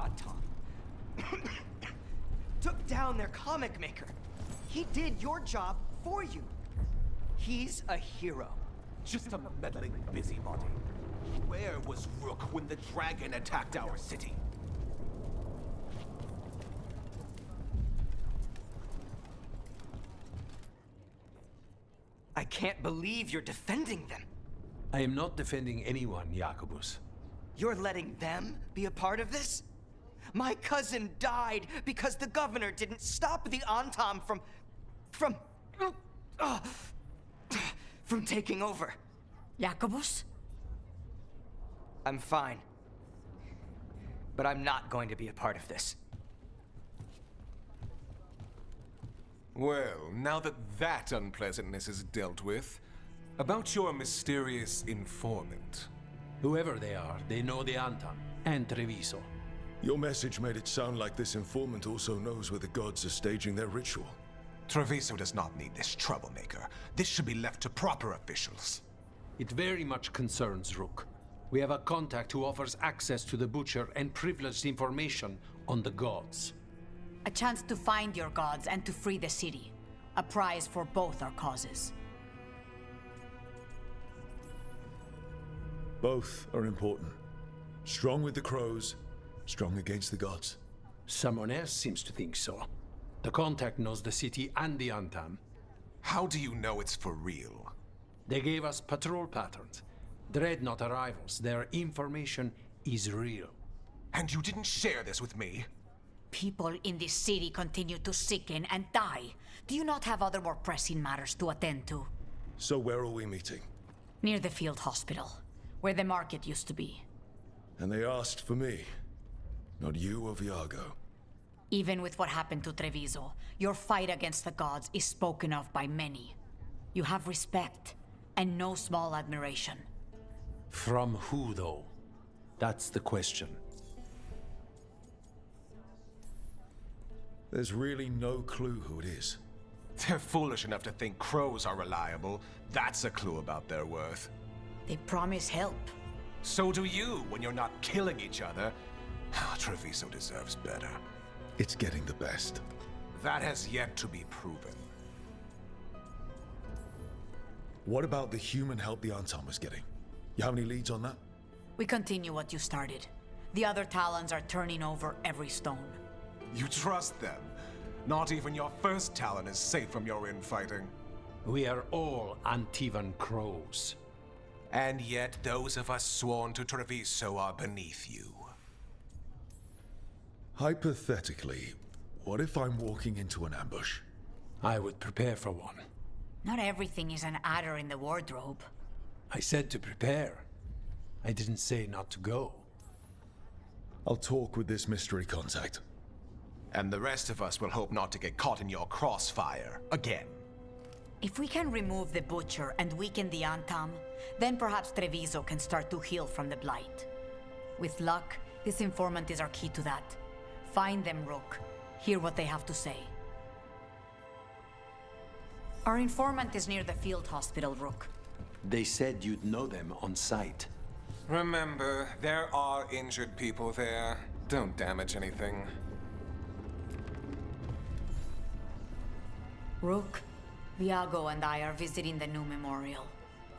Anton. Took down their comic maker. He did your job for you. He's a hero. Just a meddling busybody. Where was Rook when the dragon attacked our city? I can't believe you're defending them. I am not defending anyone, Jacobus. You're letting them be a part of this? My cousin died because the governor didn't stop the Antam from taking over. Jacobus? I'm fine. But I'm not going to be a part of this. Well, now that that unpleasantness is dealt with, about your mysterious informant. Whoever they are, they know the Antam and Treviso. Your message made it sound like this informant also knows where the gods are staging their ritual. Treviso does not need this troublemaker. This should be left to proper officials. It very much concerns Rook. We have a contact who offers access to the Butcher and privileged information on the gods. A chance to find your gods and to free the city. A prize for both our causes. Both are important. Strong with the crows, strong against the gods. Someone else seems to think so. The contact knows the city and the Antam. How do you know it's for real? They gave us patrol patterns. Dreadnought arrivals. Their information is real. And you didn't share this with me? People in this city continue to sicken and die. Do you not have other more pressing matters to attend to? So where are we meeting? Near the field hospital, where the market used to be. And they asked for me, not you or Viago. Even with what happened to Treviso, your fight against the gods is spoken of by many. You have respect, and no small admiration. From who, though? That's the question. There's really no clue who it is. They're foolish enough to think crows are reliable. That's a clue about their worth. They promise help. So do you when you're not killing each other. Treviso deserves better. It's getting the best. That has yet to be proven. What about the human help the Antam was getting? You have any leads on that? We continue what you started. The other Talons are turning over every stone. You trust them? Not even your first Talon is safe from your infighting. We are all Antivan crows. And yet those of us sworn to Treviso are beneath you. Hypothetically, what if I'm walking into an ambush? I would prepare for one. Not everything is an adder in the wardrobe. I said to prepare. I didn't say not to go. I'll talk with this mystery contact. And the rest of us will hope not to get caught in your crossfire again. If we can remove the Butcher and weaken the Antam, then perhaps Treviso can start to heal from the blight. With luck, this informant is our key to that. Find them, Rook. Hear what they have to say. Our informant is near the field hospital, Rook. They said you'd know them on sight. Remember, there are injured people there. Don't damage anything. Rook, Viago and I are visiting the new memorial.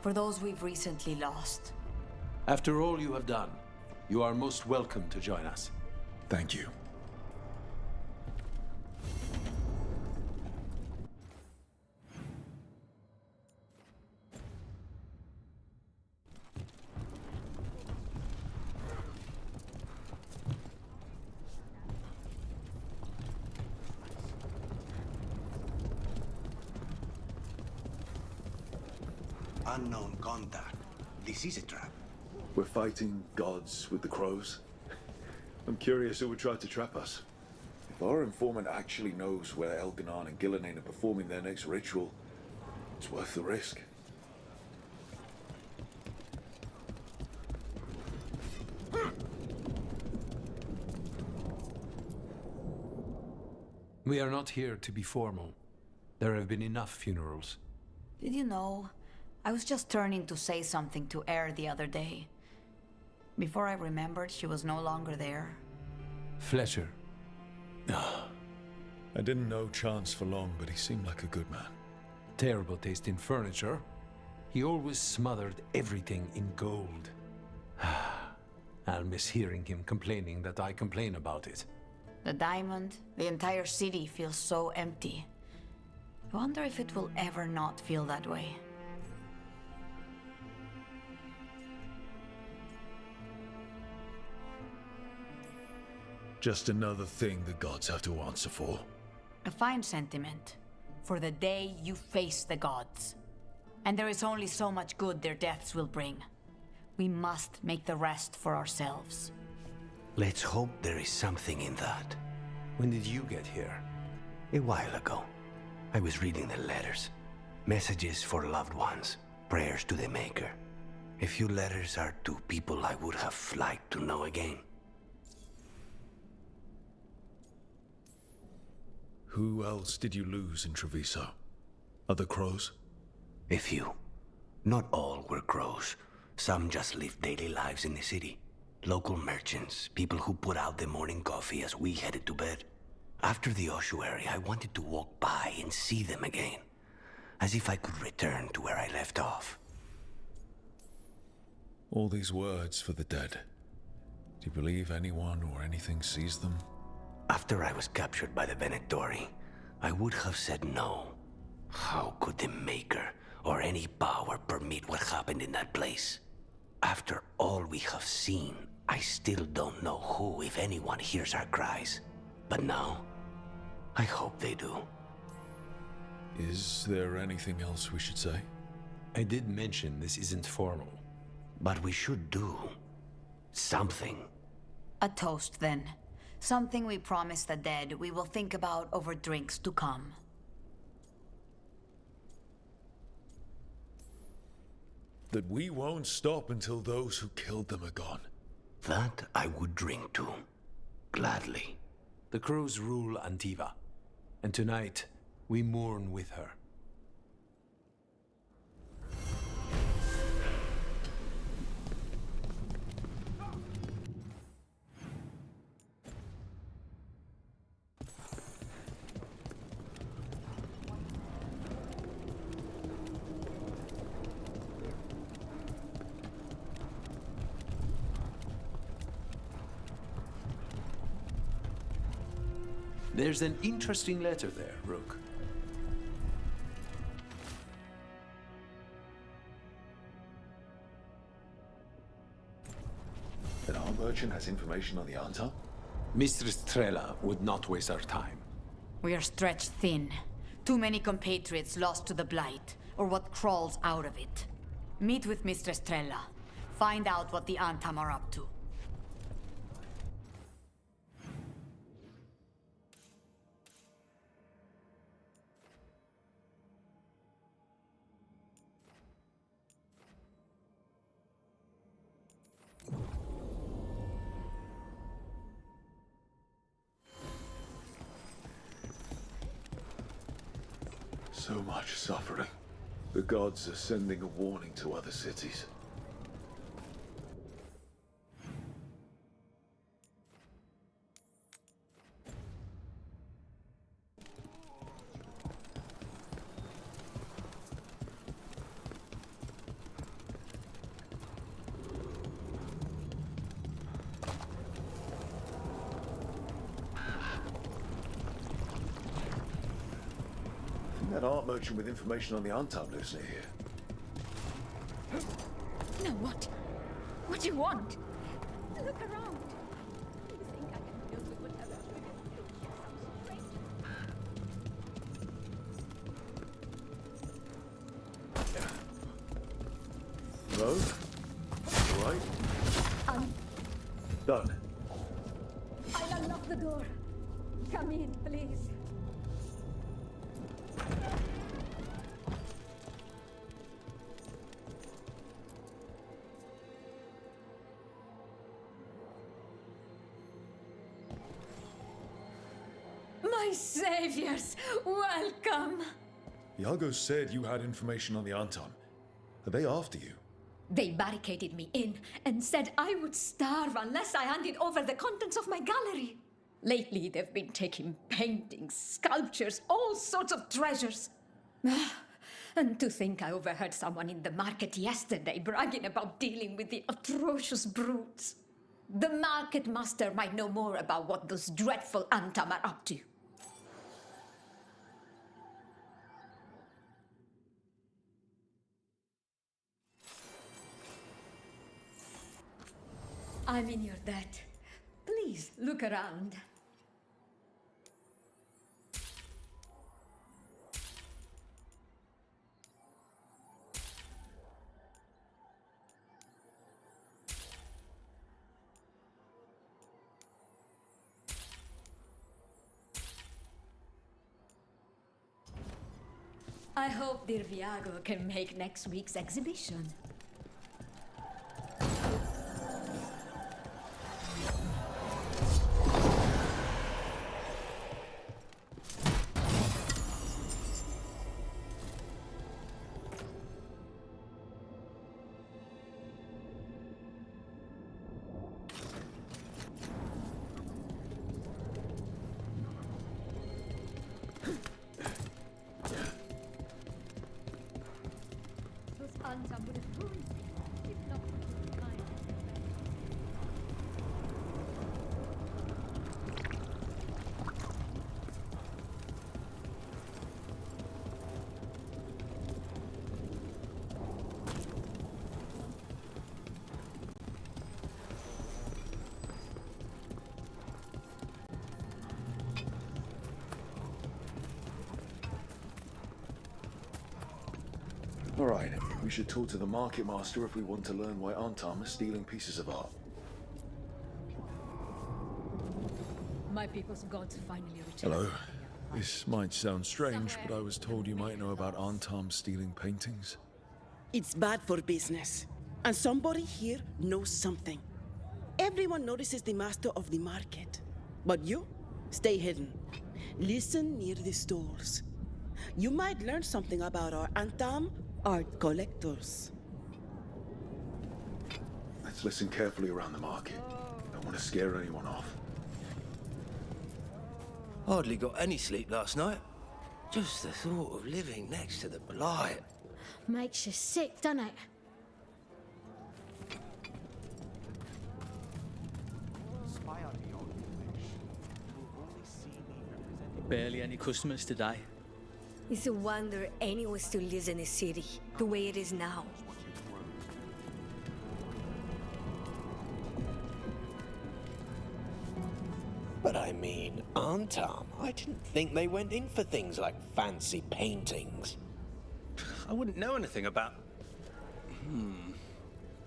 For those we've recently lost. After all you have done, you are most welcome to join us. Thank you. Unknown contact. This is a trap. We're fighting gods with the crows. I'm curious who would try to trap us. If our informant actually knows where Elganon and Gillenane are performing their next ritual, it's worth the risk. We are not here to be formal. There have been enough funerals. Did you know? I was just turning to say something to Air the other day. Before I remembered, she was no longer there. Fletcher. I didn't know Chance for long, but he seemed like a good man. Terrible taste in furniture. He always smothered everything in gold. I'll miss hearing him complaining that I complain about it. The diamond, the entire city feels so empty. I wonder if it will ever not feel that way. Just another thing the gods have to answer for. A fine sentiment. For the day you face the gods. And there is only so much good their deaths will bring. We must make the rest for ourselves. Let's hope there is something in that. When did you get here? A while ago, I was reading the letters. Messages for loved ones, prayers to the Maker. A few letters are to people I would have liked to know again. Who else did you lose in Treviso? Other crows? A few. Not all were crows. Some just lived daily lives in the city. Local merchants, people who put out the morning coffee as we headed to bed. After the ossuary, I wanted to walk by and see them again. As if I could return to where I left off. All these words for the dead. Do you believe anyone or anything sees them? After I was captured by the Venatori, I would have said no. How could the Maker or any power permit what happened in that place? After all we have seen, I still don't know who, if anyone, hears our cries. But now, I hope they do. Is there anything else we should say? I did mention this isn't formal. But we should do something. A toast, then. Something we promise the dead we will think about over drinks to come. That we won't stop until those who killed them are gone. That I would drink to. Gladly. The crows rule Antiva, and tonight we mourn with her. There's an interesting letter there, Rook. That our merchant has information on the Antar? Mistress Trella would not waste our time. We are stretched thin. Too many compatriots lost to the Blight, or what crawls out of it. Meet with Mistress Trella. Find out what the Antam are up to. So much suffering. The gods are sending a warning to other cities. That art merchant with information on the Antam lives near here. No, what? What do you want? Look around. You think I can deal with whatever? Hello? All right? Done. I'll unlock the door. Come in, please. My saviors, welcome! Iago said you had information on the Antam. Are they after you? They barricaded me in and said I would starve unless I handed over the contents of my gallery. Lately, they've been taking paintings, sculptures, all sorts of treasures. And to think I overheard someone in the market yesterday bragging about dealing with the atrocious brutes. The market master might know more about what those dreadful Antam are up to. I'm in your debt. Please look around. I hope dear Viago can make next week's exhibition. Those Antam would have ruined me if not for the mind. All right, we should talk to the market master if we want to learn why Antam are stealing pieces of art. My people's gods finally returned. Hello. This might sound strange, but I was told you might know about Antam stealing paintings. It's bad for business. And somebody here knows something. Everyone notices the master of the market. But you, stay hidden. Listen near the stores. You might learn something about our Antam art collectors. Let's listen carefully around the market. Don't want to scare anyone off. Hardly got any sleep last night. Just the thought of living next to the blight. Makes you sick, doesn't it? Spy on me, all you wish. You will only see me representing. Barely any customers today. It's a wonder anyone still lives in the city the way it is now. But I mean, Antam, I didn't think they went in for things like fancy paintings. I wouldn't know anything about...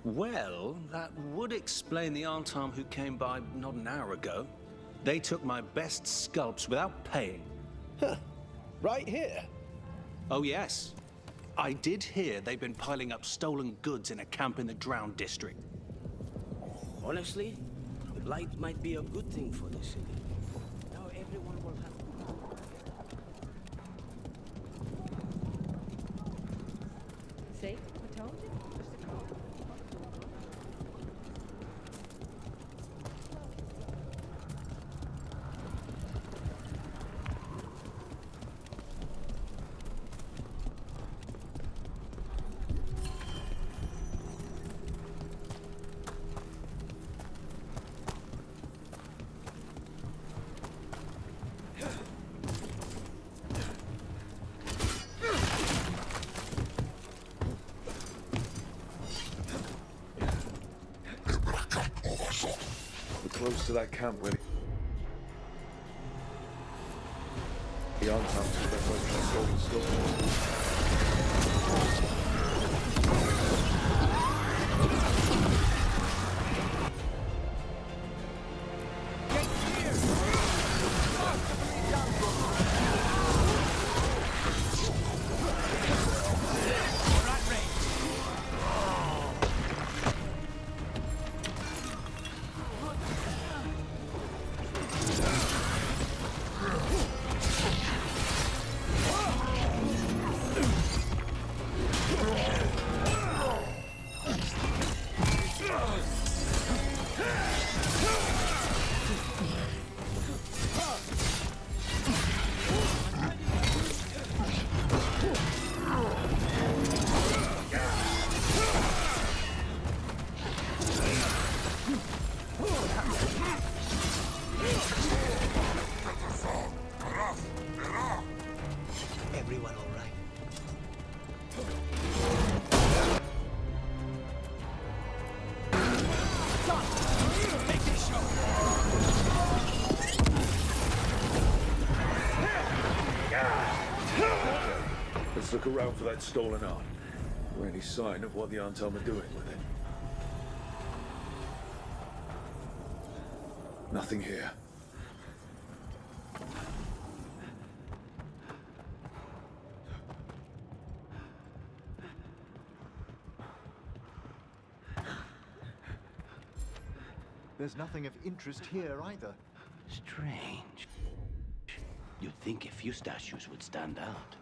Well, that would explain the Antam who came by not an hour ago. They took my best sculpts without paying. Right here. Oh, yes. I did hear they've been piling up stolen goods in a camp in the Drowned district. Honestly, the blight might be a good thing for the city. Now everyone will have to... See? I told you. Just a call. We're close to that camp where the Antams with their workshop golden sculptures. Let's look around for that stolen art. Or any sign of what the Antam are doing with it. Nothing here. There's nothing of interest here either. Strange. You'd think a few statues would stand out.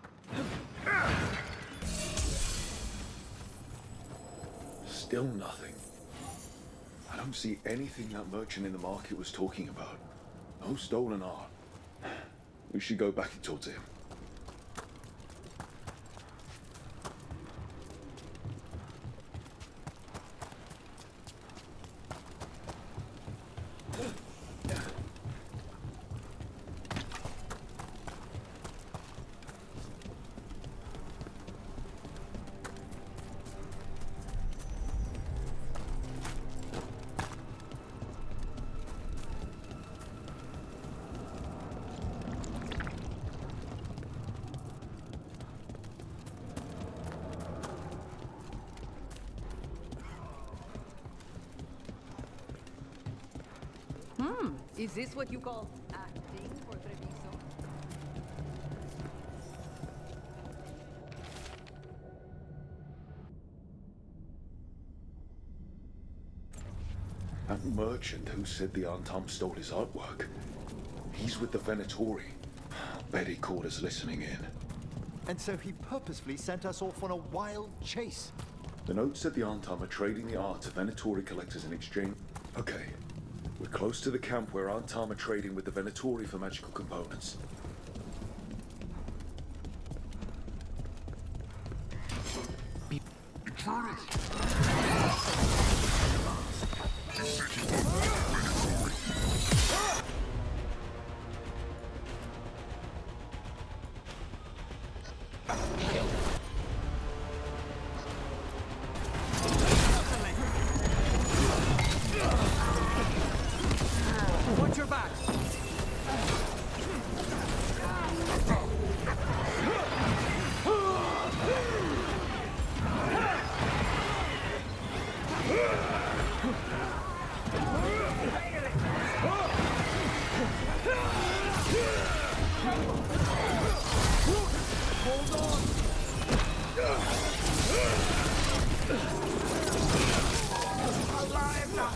Still nothing. I don't see anything that merchant in the market was talking about. No stolen art. We should go back and talk to him. Is this what you call acting for Treviso? That merchant who said the Antam stole his artwork. He's with the Venatori. I bet he caught us listening in. And so he purposefully sent us off on a wild chase. The note said the Antam are trading the art to Venatori collectors in exchange. Okay. We're close to the camp where Antam are trading with the Venatori for magical components. Watch your back! Hold on! Alive now!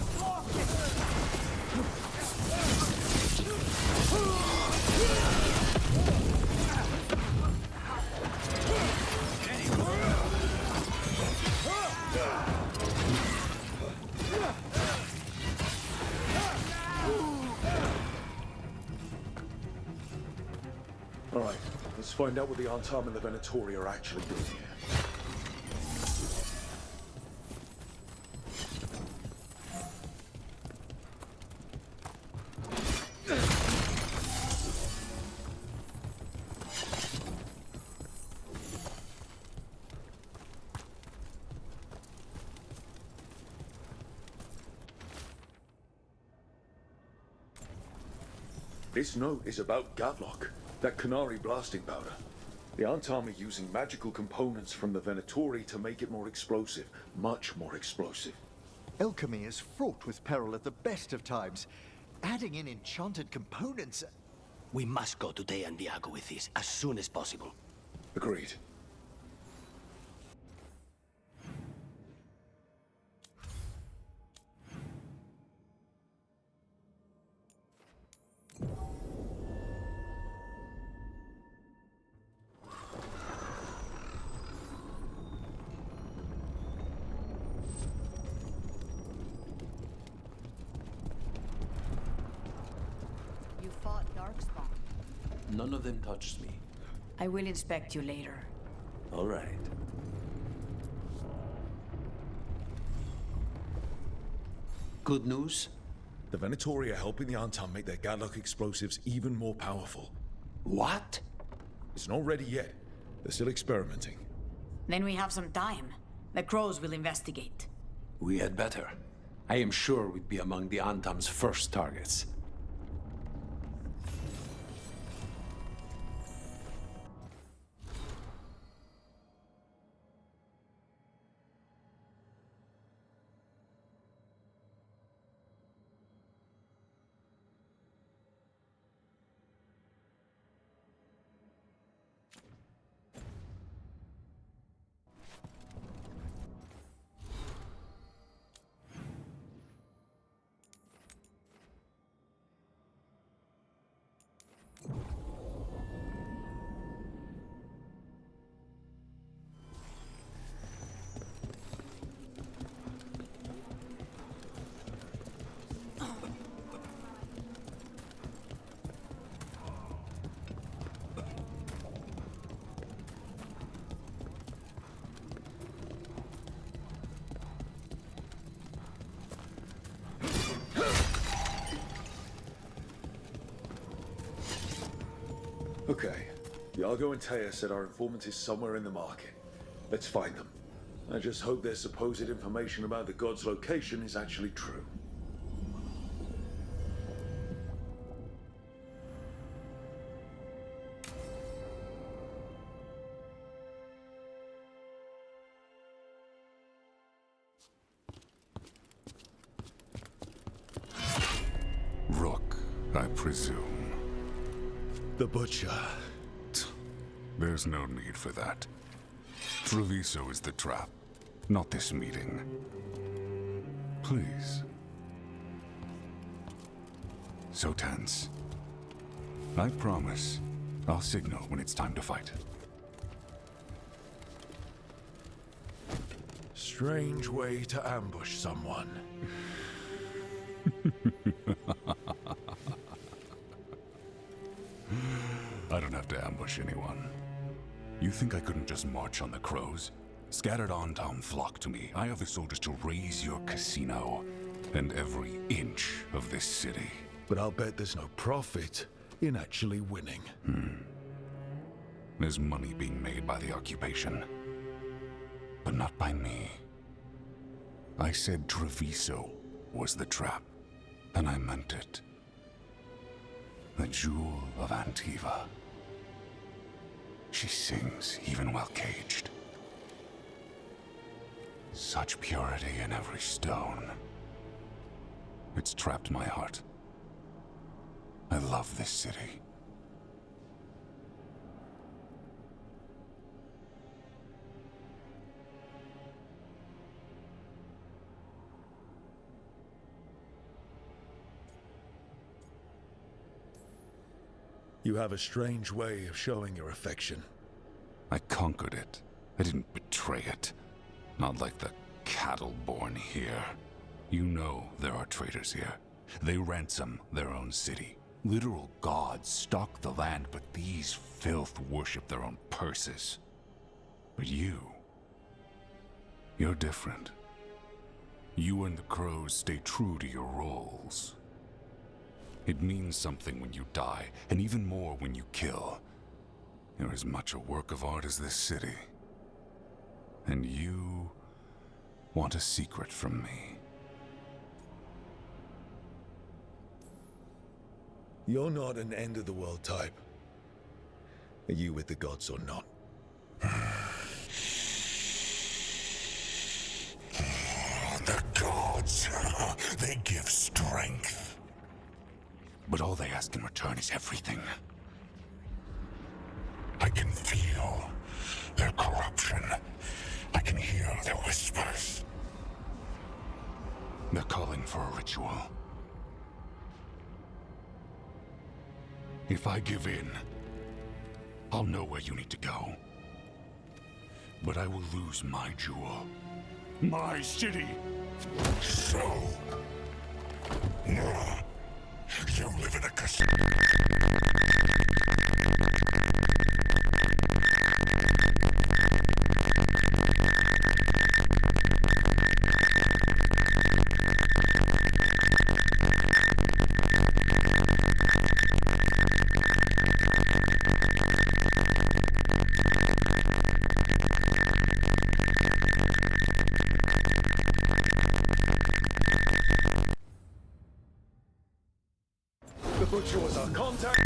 All right, let's find out what the Antam and the Venatori are actually doing here. This note is about Gatlock, that Canary blasting powder. The Antam are using magical components from the Venatori to make it more explosive, much more explosive. Alchemy is fraught with peril at the best of times. Adding in enchanted components... We must go to De Andiago with this as soon as possible. Agreed. None of them touched me. I will inspect you later. All right. Good news? The Venatori are helping the Antam make their Gatlock explosives even more powerful. What? It's not ready yet. They're still experimenting. Then we have some time. The Crows will investigate. We had better. I am sure we'd be among the Antam's first targets. Okay. Iago and Taya said our informant is somewhere in the market. Let's find them. I just hope their supposed information about the god's location is actually true. Rook, I presume. The Butcher. There's no need for that. Treviso is the trap, not this meeting. Please. So tense. I promise I'll signal when it's time to fight. Strange way to ambush someone. I don't have to ambush anyone. You think I couldn't just march on the crows? Scattered Antam flock to me. I have the soldiers to raise your casino and every inch of this city. But I'll bet there's no profit in actually winning. There's money being made by the occupation, but not by me. I said Treviso was the trap, and I meant it. The Jewel of Antiva. She sings even while caged. Such purity in every stone. It's trapped my heart. I love this city. You have a strange way of showing your affection. I conquered it. I didn't betray it. Not like the cattle born here. You know there are traitors here. They ransom their own city. Literal gods stalk the land, but these filth worship their own purses. But you're different. You and the crows stay true to your roles. It means something when you die, and even more when you kill. You're as much a work of art as this city. And you want a secret from me. You're not an end-of-the-world type. Are you with the gods or not? The gods, they give strength. But all they ask in return is everything. I can feel their corruption. I can hear their whispers. They're calling for a ritual. If I give in, I'll know where you need to go. But I will lose my jewel. My city! So... you live in a casino. The Butcher was our contact.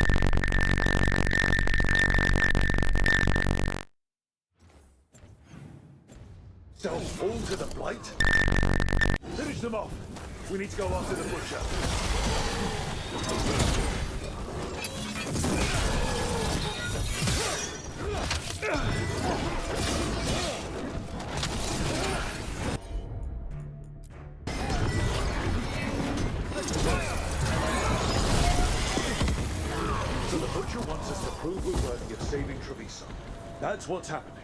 Sell all to the Blight? Finish them off. We need to go after the Butcher. So the Butcher wants us to prove we're worthy of saving Treviso. That's what's happening.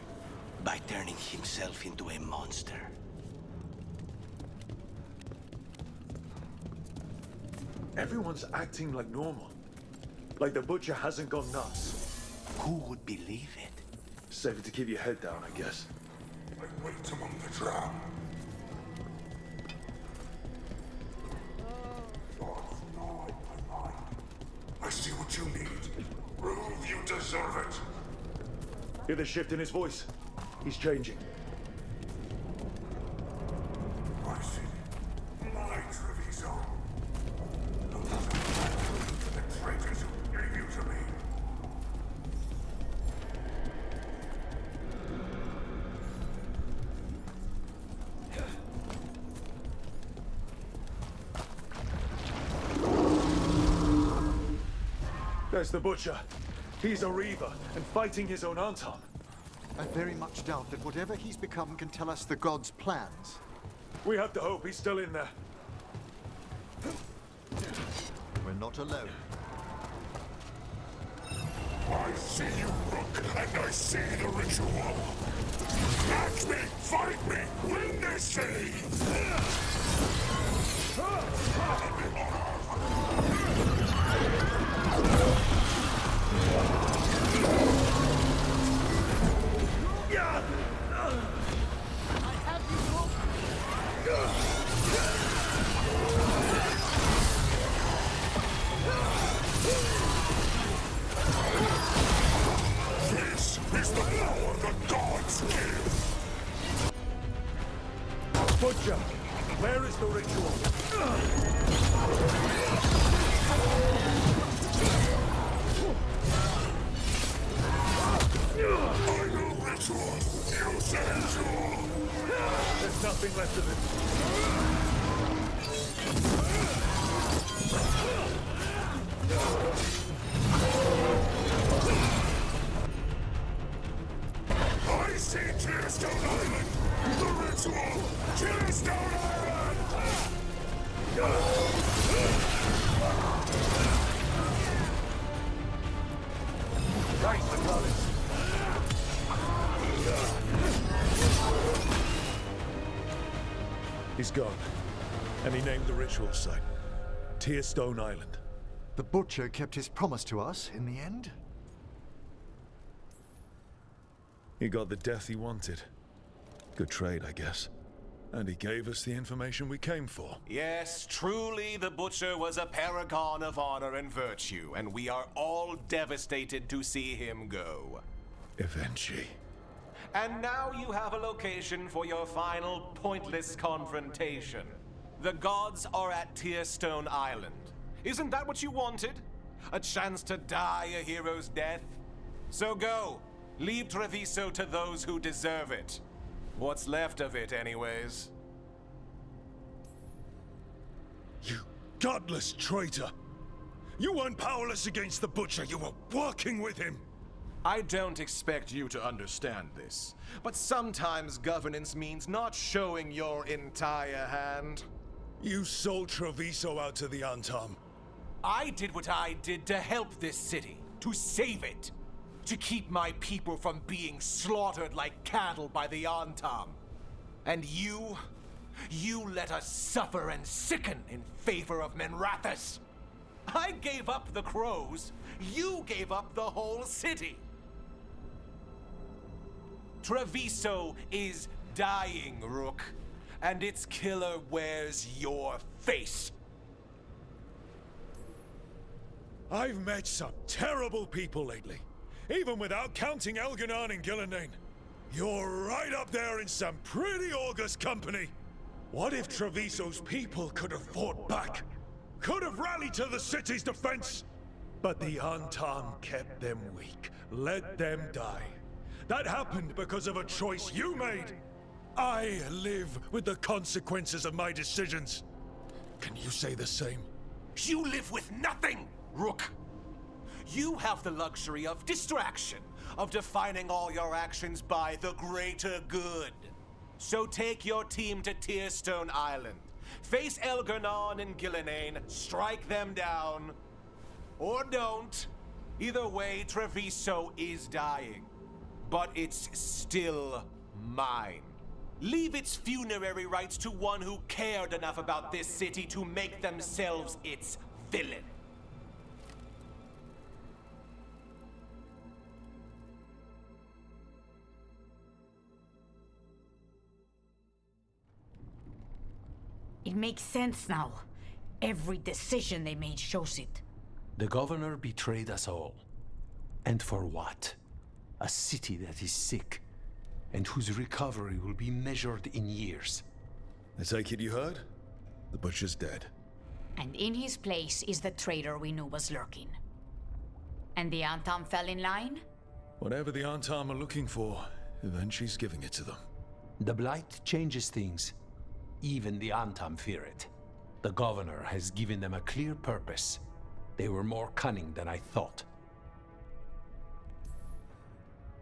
By turning himself into a monster. Everyone's acting like normal. Like the Butcher hasn't gone nuts. Who would believe it? Safer to keep your head down, I guess. I wait among the drowned. I see what you need. Prove you deserve it. Hear the shift in his voice? He's changing. I see. My Treviso. The traitors who gave you to me. There's the Butcher. He's a Reaver, and fighting his own Anton. I very much doubt that whatever he's become can tell us the God's plans. We have to hope he's still in there. We're not alone. I see you, Rook, and I see the ritual. Match me, fight me, win this city! This is the power the gods give! Butcher, where is the ritual? I know ritual. You said ritual. There's nothing left of it. I see Tearstone Island! The ritual! Tearstone Island! Right, McCullough. He's gone. And he named the ritual site Tearstone Island. The Butcher kept his promise to us in the end. He got the death he wanted. Good trade, I guess. And he gave us the information we came for. Yes, truly the Butcher was a paragon of honor and virtue, and we are all devastated to see him go. Eventually. And now you have a location for your final pointless confrontation. The gods are at Tearstone Island. Isn't that what you wanted? A chance to die a hero's death? So go. Leave Treviso to those who deserve it. What's left of it, anyways. You godless traitor! You weren't powerless against the Butcher, you were working with him! I don't expect you to understand this, but sometimes governance means not showing your entire hand. You sold Treviso out to the Antam. I did what I did to help this city, to save it. To keep my people from being slaughtered like cattle by the Antam. And you let us suffer and sicken in favor of Menrathus. I gave up the crows, you gave up the whole city. Treviso is dying, Rook, and its killer wears your face. I've met some terrible people lately. Even without counting Elganon and Gillenane. You're right up there in some pretty august company. What if Treviso's people could have fought back? Could have rallied to the city's defense? But the Antam kept them weak, let them die. That happened because of a choice you made. I live with the consequences of my decisions. Can you say the same? You live with nothing, Rook. You have the luxury of distraction, of defining all your actions by the greater good. So take your team to Tearstone Island. Face Elganon and Gillenane, strike them down. Or don't. Either way, Treviso is dying. But it's still mine. Leave its funerary rites to one who cared enough about this city to make themselves its villain. It makes sense now. Every decision they made shows it. The governor betrayed us all. And for what? A city that is sick, and whose recovery will be measured in years. I take it you heard? The butcher's dead. And in his place is the traitor we knew was lurking. And the Antam fell in line? Whatever the Antam are looking for, Eventually's giving it to them. The Blight changes things. Even the Antam fear it. The governor has given them a clear purpose. They were more cunning than I thought.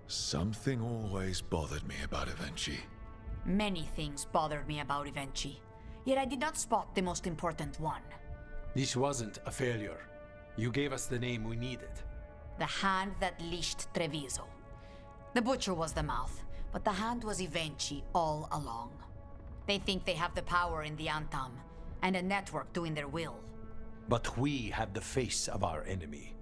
Something always bothered me about Evenchi. Many things bothered me about Evenchi, yet I did not spot the most important one. This wasn't a failure. You gave us the name we needed. The hand that leashed Treviso. The butcher was the mouth, but the hand was Evenchi all along. They think they have the power in the Antam, and a network doing their will. But we have the face of our enemy.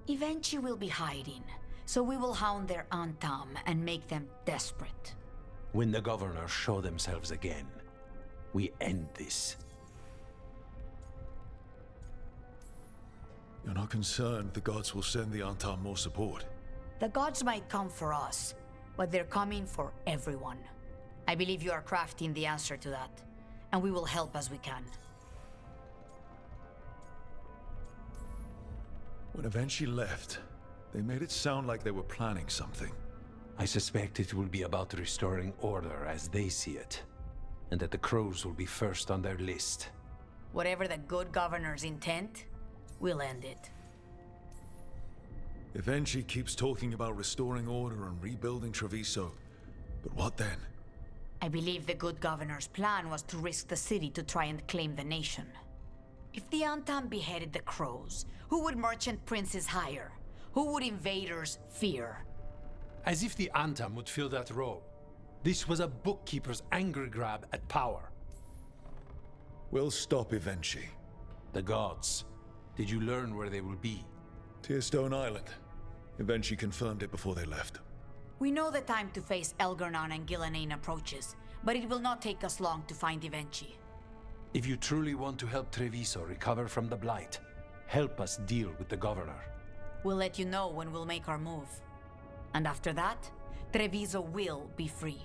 Evenchi will be hiding, so we will hound their Antam and make them desperate. When the governors show themselves again, we end this. You're not concerned the gods will send the Antam more support? The gods might come for us, but they're coming for everyone. I believe you are crafting the answer to that, and we will help as we can. When Evenchi left, they made it sound like they were planning something. I suspect it will be about restoring order as they see it, and that the crows will be first on their list. Whatever the good governor's intent, we'll end it. Evenchi keeps talking about restoring order and rebuilding Treviso, but what then? I believe the good governor's plan was to risk the city to try and claim the nation. If the Antam beheaded the crows, who would merchant princes hire? Who would invaders fear? As if the Antam would fill that role. This was a bookkeeper's angry grab at power. We'll stop Evenchi. The gods. Did you learn where they will be? Tearstone Island. Evenchi confirmed it before they left. We know the time to face Elgar'nan and Gillenane approaches, but it will not take us long to find Evenchi. If you truly want to help Treviso recover from the Blight, help us deal with the governor. We'll let you know when we'll make our move. And after that, Treviso will be free.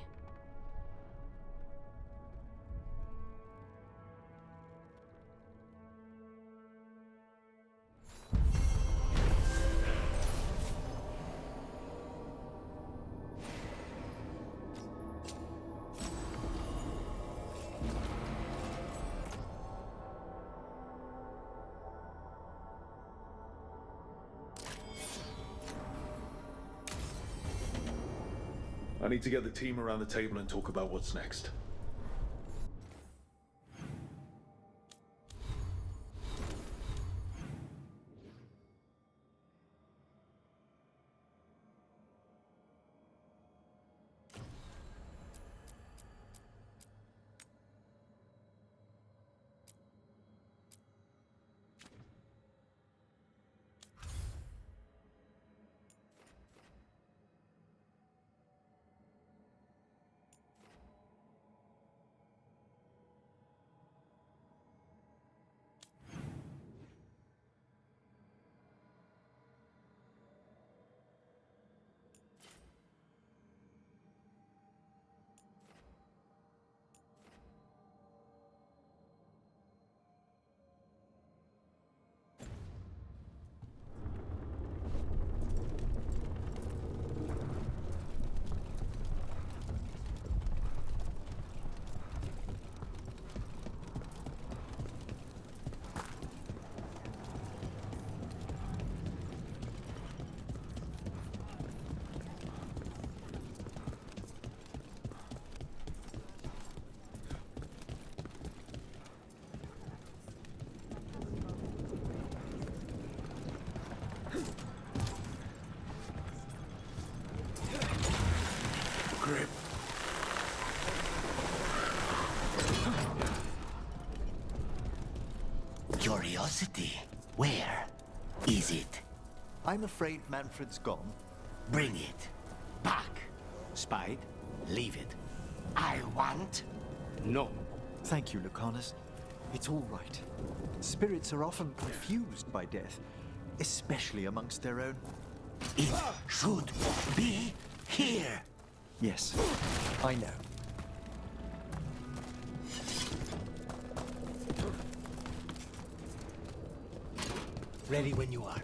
I need to get the team around the table and talk about what's next. Curiosity. Where is it? I'm afraid Manfred's gone. Bring it. Back. Spied? Leave it. I want. No. Thank you, Lucanus. It's all right. Spirits are often confused by death, especially amongst their own. It should be here. Yes, I know. Ready when you are.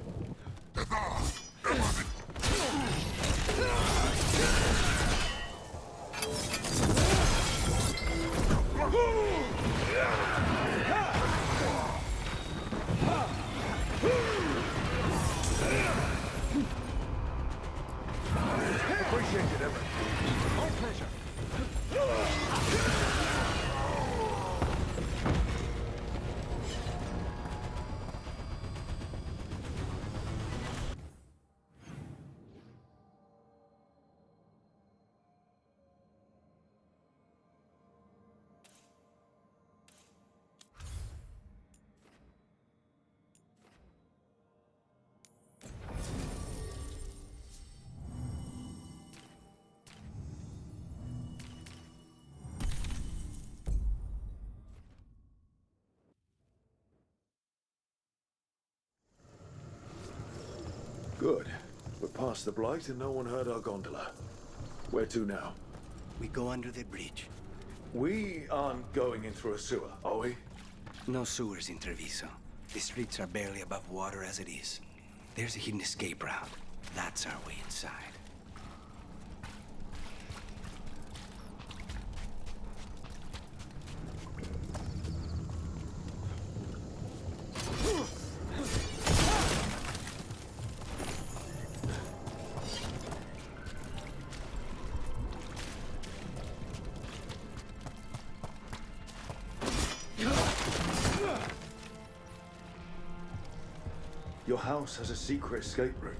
Appreciate it, Everett. My pleasure. Good. We're past the Blight and no one heard our gondola. Where to now? We go under the bridge. We aren't going in through a sewer, are we? No sewers in Treviso. The streets are barely above water as it is. There's a hidden escape route. That's our way inside. Your house has a secret escape route,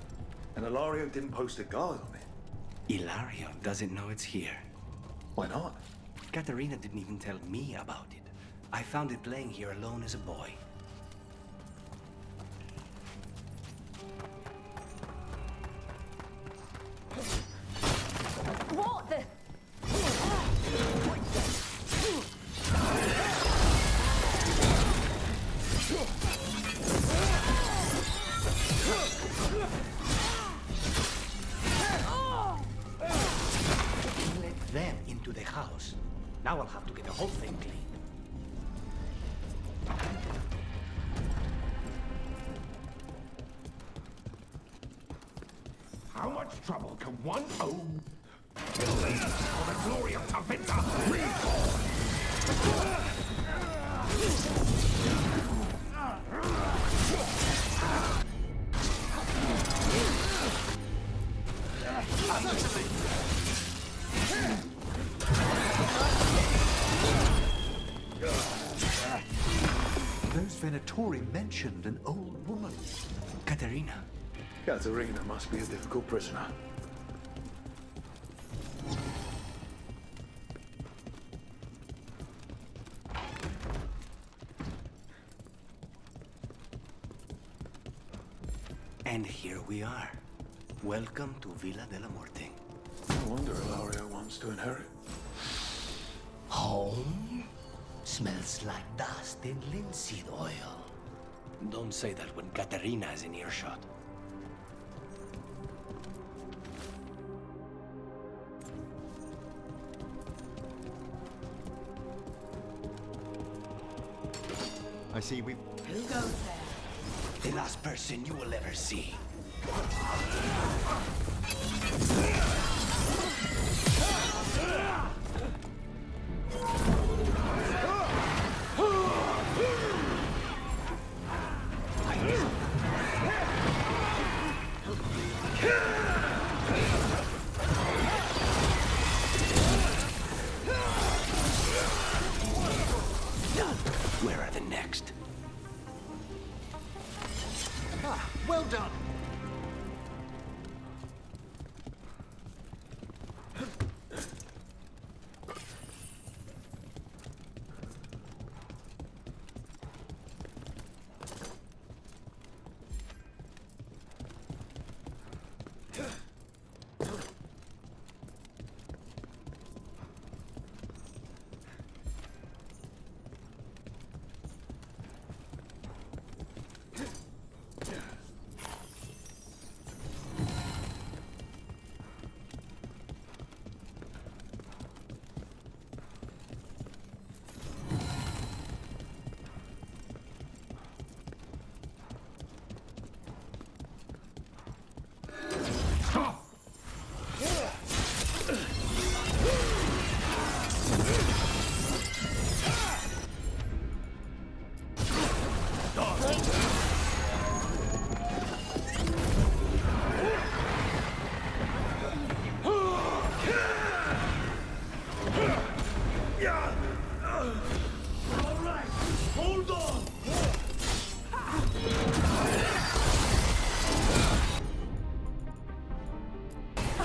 and Ilario didn't post a guard on it. Ilario doesn't know it's here. Why not? Katerina didn't even tell me about it. I found it playing here alone as a boy. What the? Let them into the house. Now I'll have to get the whole thing cleaned. How much trouble can one owe? For the glory of Tavinta, recall! Those Venatori mentioned an old woman. Katerina. Katerina must be a difficult prisoner. And here we are. Welcome to Villa de la Morte. No wonder Ilario wants to inherit. Home? Smells like dust and linseed oil. Don't say that when Katerina is in earshot. I see we've... Who goes there? The last person you will ever see. Where are the next? Ah, well done!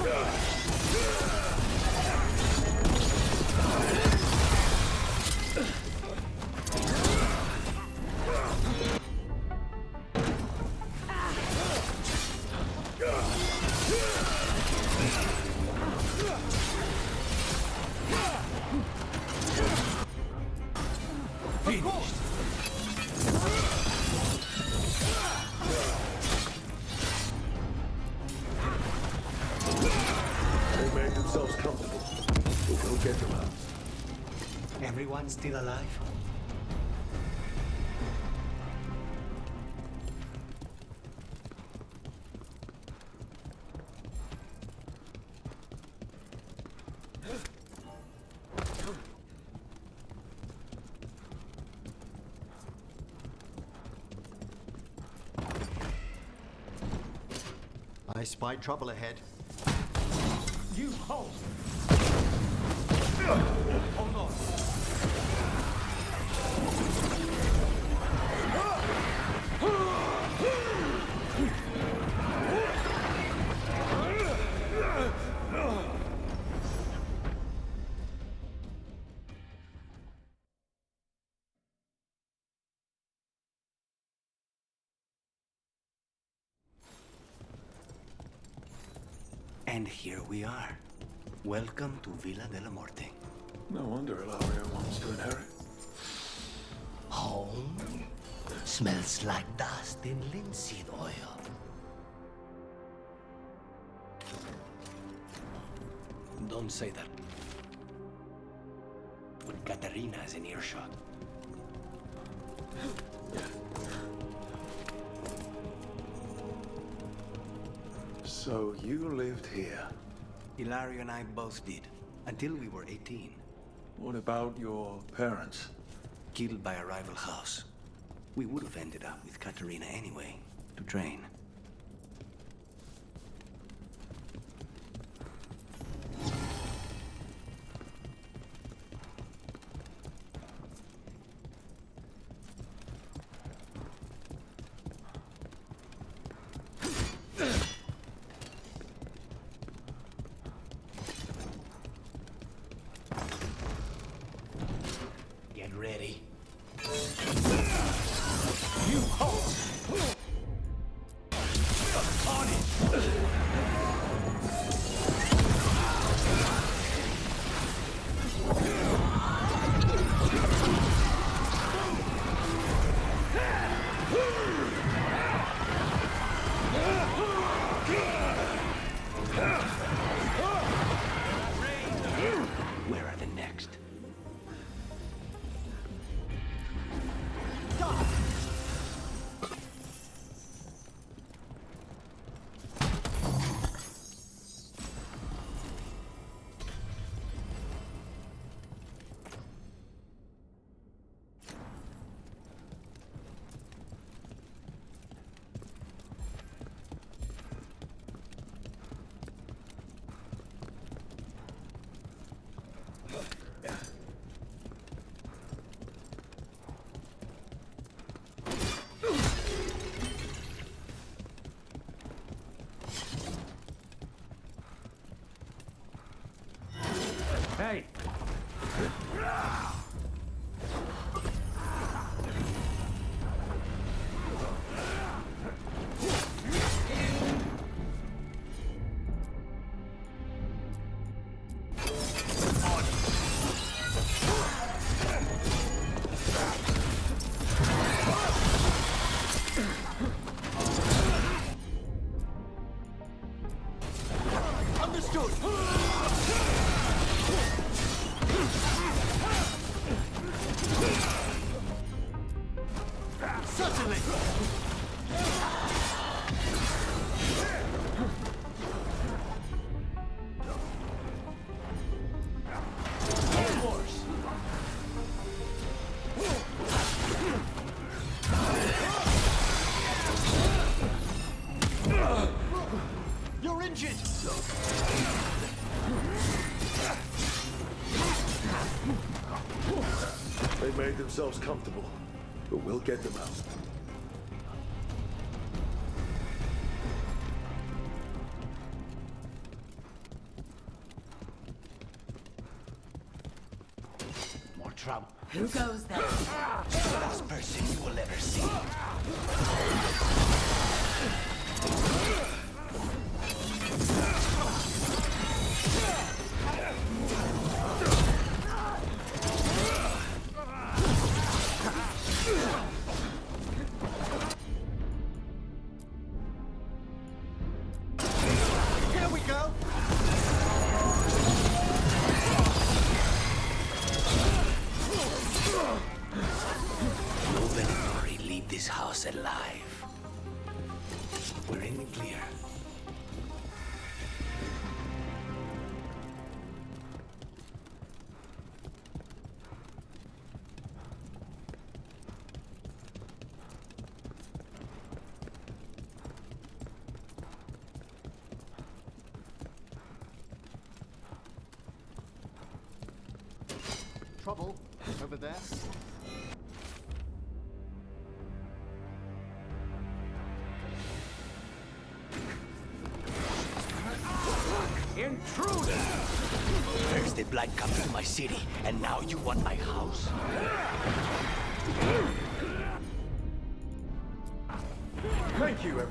They made themselves comfortable, but we'll get them out. Everyone still alive? I spy trouble ahead. You hold! Hold on! And here we are. Welcome to Villa de la Morte. No wonder Ilaria wants to inherit. Home smells like dust and linseed oil. Don't say that. When Katarina is in earshot. So you lived here? Ilaria and I both did, until we were 18. What about your parents? Killed by a rival house. We would have ended up with Katarina anyway, to train. Get ready. You hold! On it! Where are the next? Hey! Understood! Certainly! You're injured! They made themselves comfortable, but we'll get them out. trouble. Who goes there? The last person you will ever see. Here we go! No Veilguard leave this house alive. We're in the clear. Trouble over there. Intruder! First the Blight come to my city, and now you want my house? Thank you, Eric.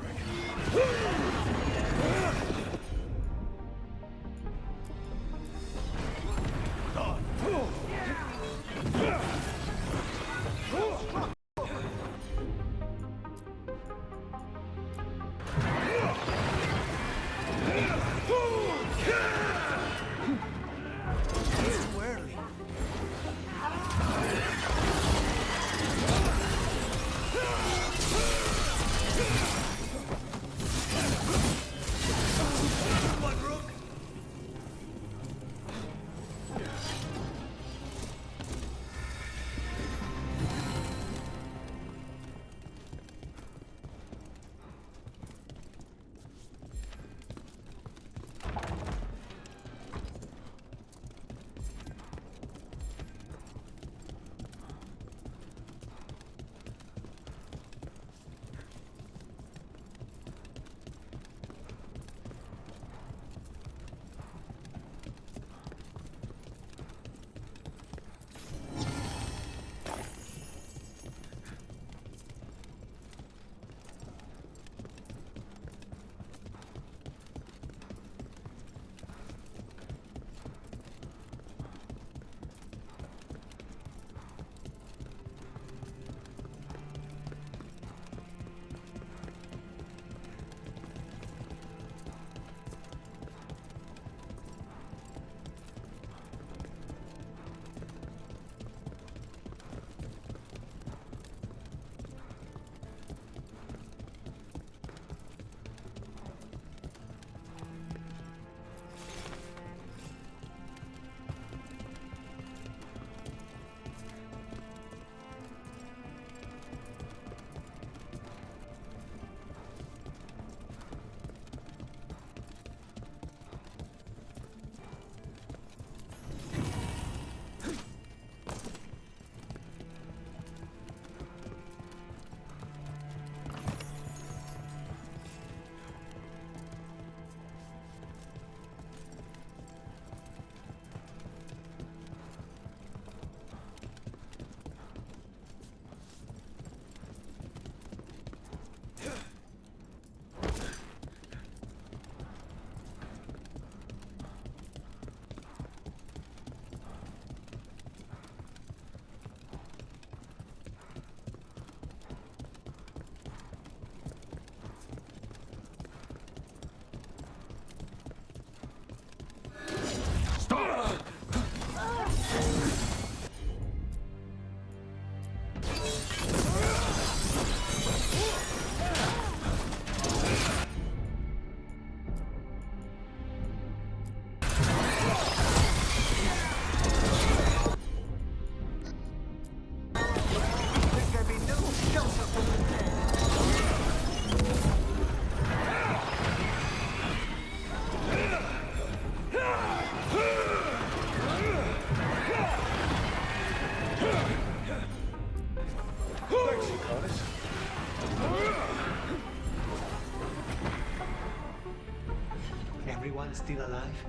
Everyone still alive?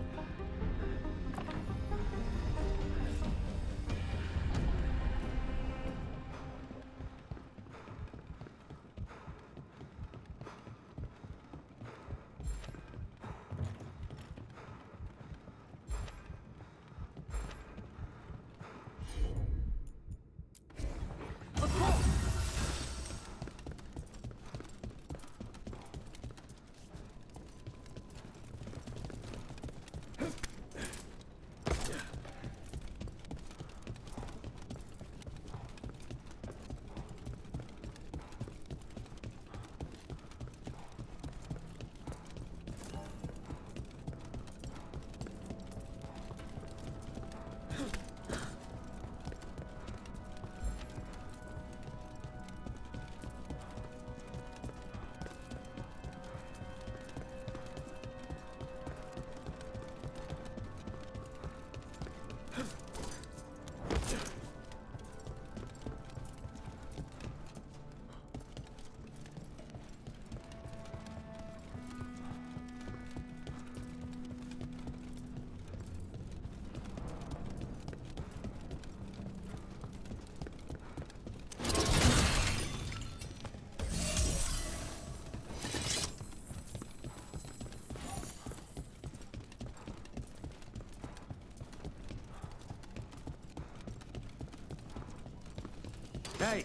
Hey!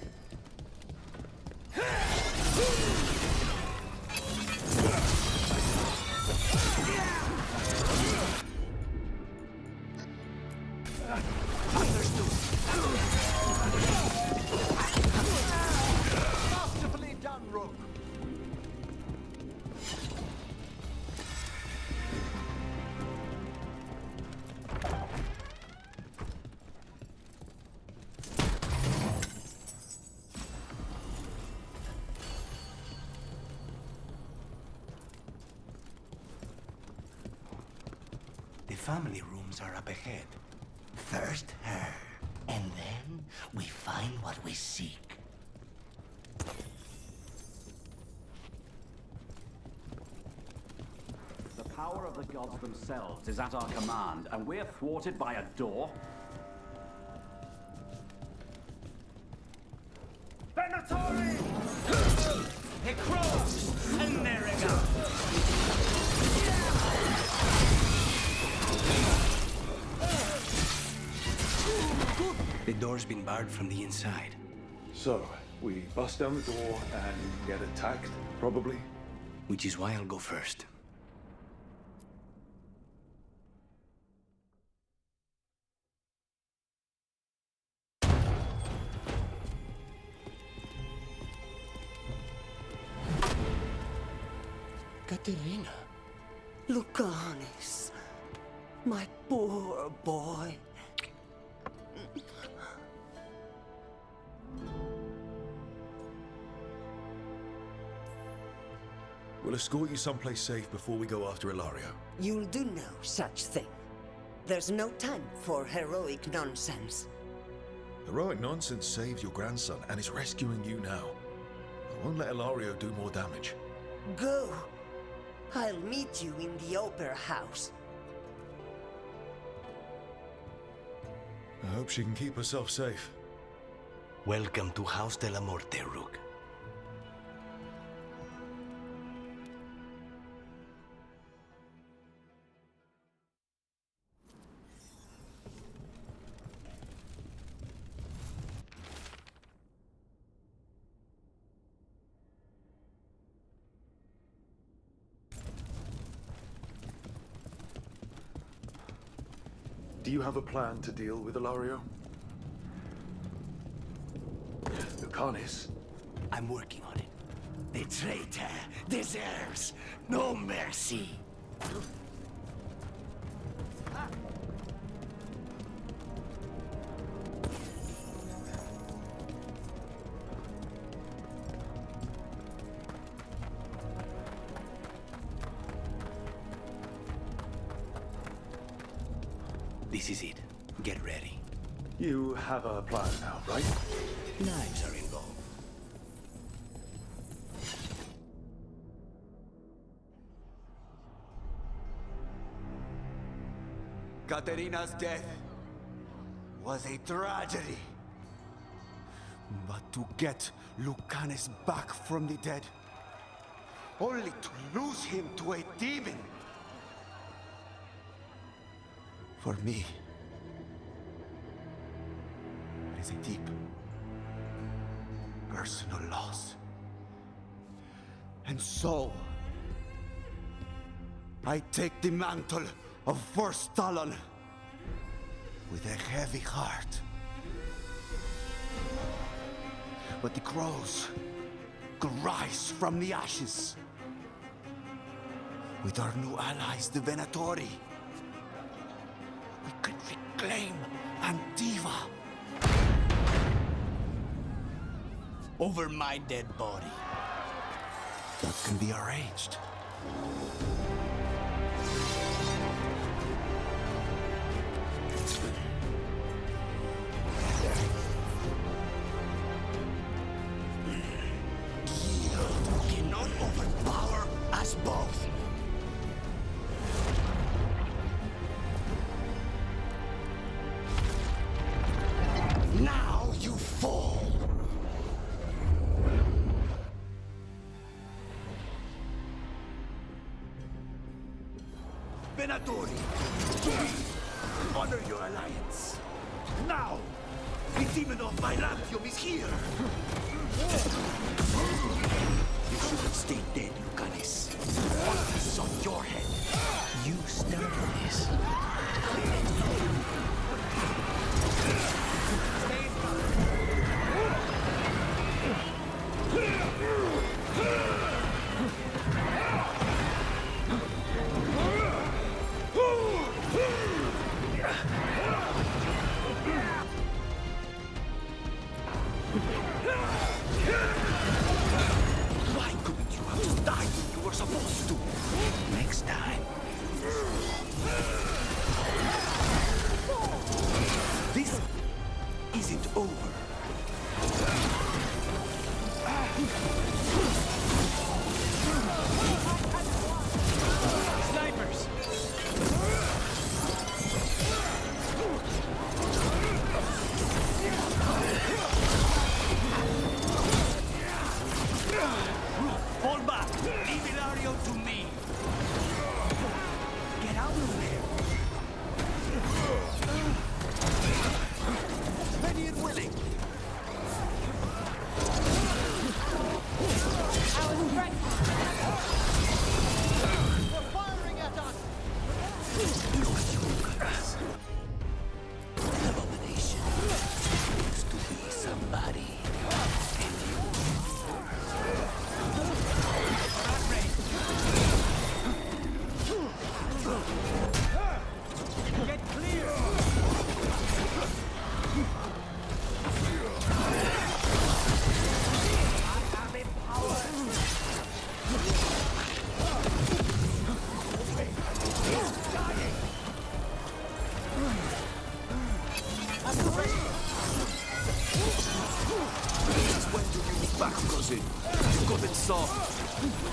Masterfully done, Rook. The family rooms are up ahead. First her, and then we find what we seek. The power of the gods themselves is at our command, and we're thwarted by a door? Venatori! It crows! And there it goes! The door's been barred from the inside. So, we bust down the door and get attacked, probably? Which is why I'll go first. Katerina. Lucanis. My poor boy. We'll escort you someplace safe before we go after Ilario. You'll do no such thing. There's no time for heroic nonsense. Heroic nonsense saved your grandson and is rescuing you now. I won't let Ilario do more damage. Go. I'll meet you in the opera house. I hope she can keep herself safe. Welcome to House de la Morte, Rook. Do you have a plan to deal with Ilario? Lucanis? I'm working on it. The traitor deserves no mercy. This is it. Get ready. You have a plan now, right? Knives are involved. Katerina's death was a tragedy. But to get Lucanis back from the dead, only to lose him to a demon. For me, it is a deep, personal loss. And so, I take the mantle of First Talon with a heavy heart. But the crows could rise from the ashes. With our new allies, the Venatori, we could reclaim Antiva. Over my dead body. That can be arranged. You cannot overpower us both. Now you fall. Venatori, honor your alliance. Now! It's even off my Rampium is here! You should have stayed dead, Lucanis. All of this is on your head. You started this. Why couldn't you have just died when you were supposed to? Next time. This isn't over. Snipers! Fall back! Leave Ilario to me! Get out of there! Ready and willing! They're firing at us! Look at you, Lucas. Abomination used to be somebody. Get clear! When do you be back, cousin? You got it soft.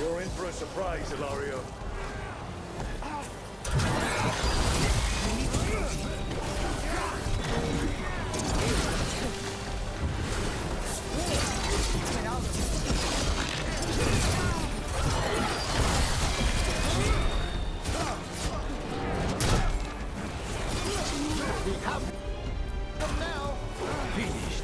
You're in for a surprise, Ilario. We have them now! Finished.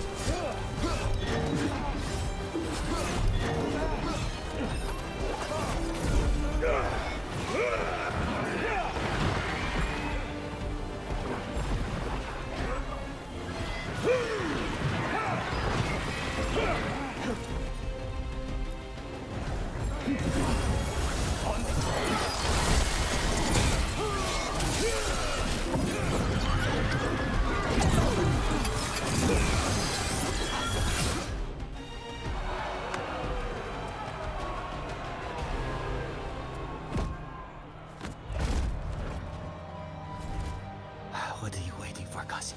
What are you waiting for, cousin?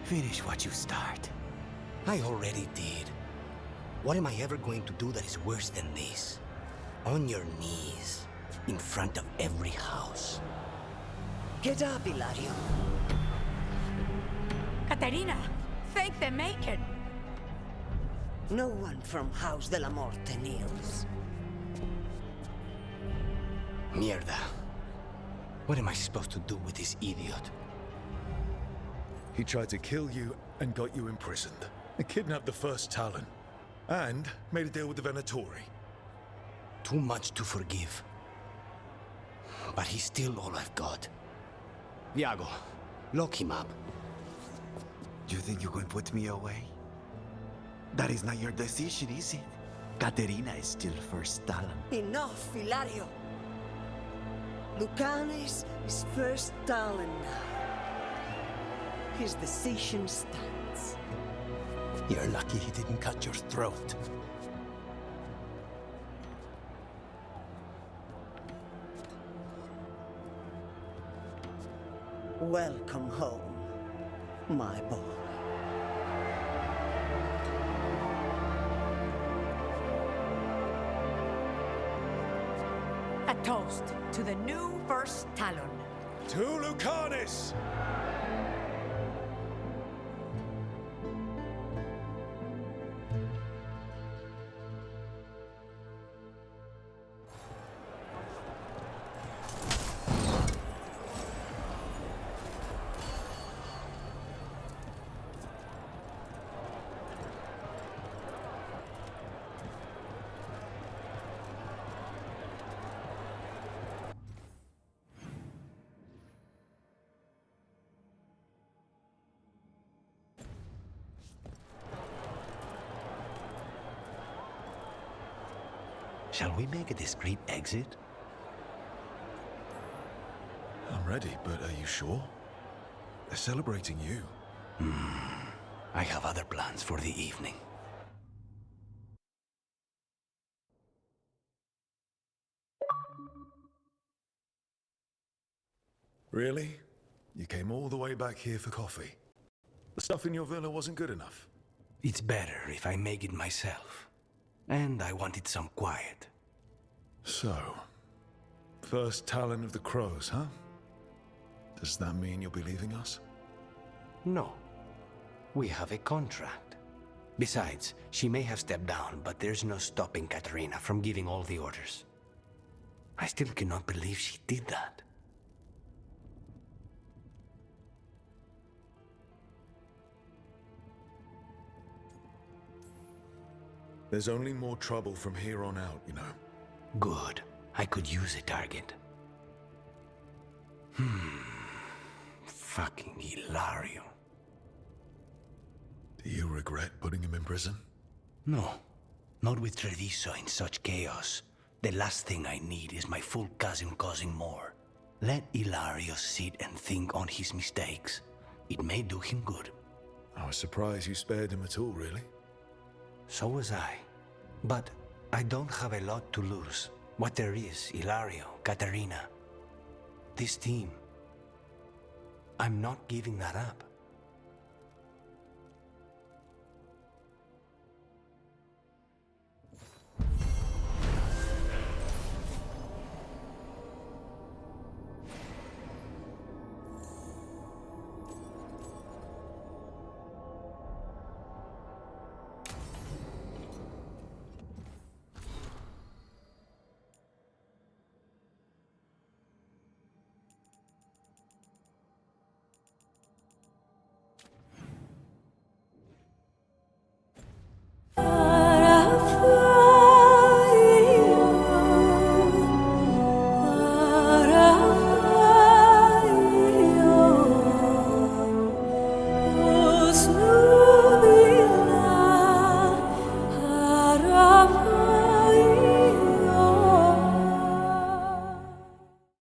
Finish what you start. I already did. What am I ever going to do that is worse than this? On your knees, in front of every house. Get up, Ilario. Katerina, thank the Maker. No one from House de la Morte kneels. Mierda. What am I supposed to do with this idiot? He tried to kill you and got you imprisoned. And kidnapped the first Talon. And made a deal with the Venatori. Too much to forgive. But he's still all I've got. Viago, lock him up. You think you can put me away? That is not your decision, is it? Caterina is still first Talon. Enough, Ilario. Lucanis is first Talon now. His decision stands. You're lucky he didn't cut your throat. Welcome home, my boy. A toast to the new first Talon. To Lucanis! Shall we make a discreet exit? I'm ready, but are you sure? They're celebrating you. I have other plans for the evening. Really? You came all the way back here for coffee? The stuff in your villa wasn't good enough? It's better if I make it myself. And I wanted some quiet. So, first Talon of the Crows, huh? Does that mean you'll be leaving us? No. We have a contract. Besides, she may have stepped down, but there's no stopping Katerina from giving all the orders. I still cannot believe she did that. There's only more trouble from here on out, you know. Good. I could use a target. Fucking Hilario. Do you regret putting him in prison? No. Not with Treviso in such chaos. The last thing I need is my full cousin causing more. Let Hilario sit and think on his mistakes. It may do him good. I was surprised you spared him at all, really. So was I. But I don't have a lot to lose. What there is, Hilario, Katerina. This team. I'm not giving that up.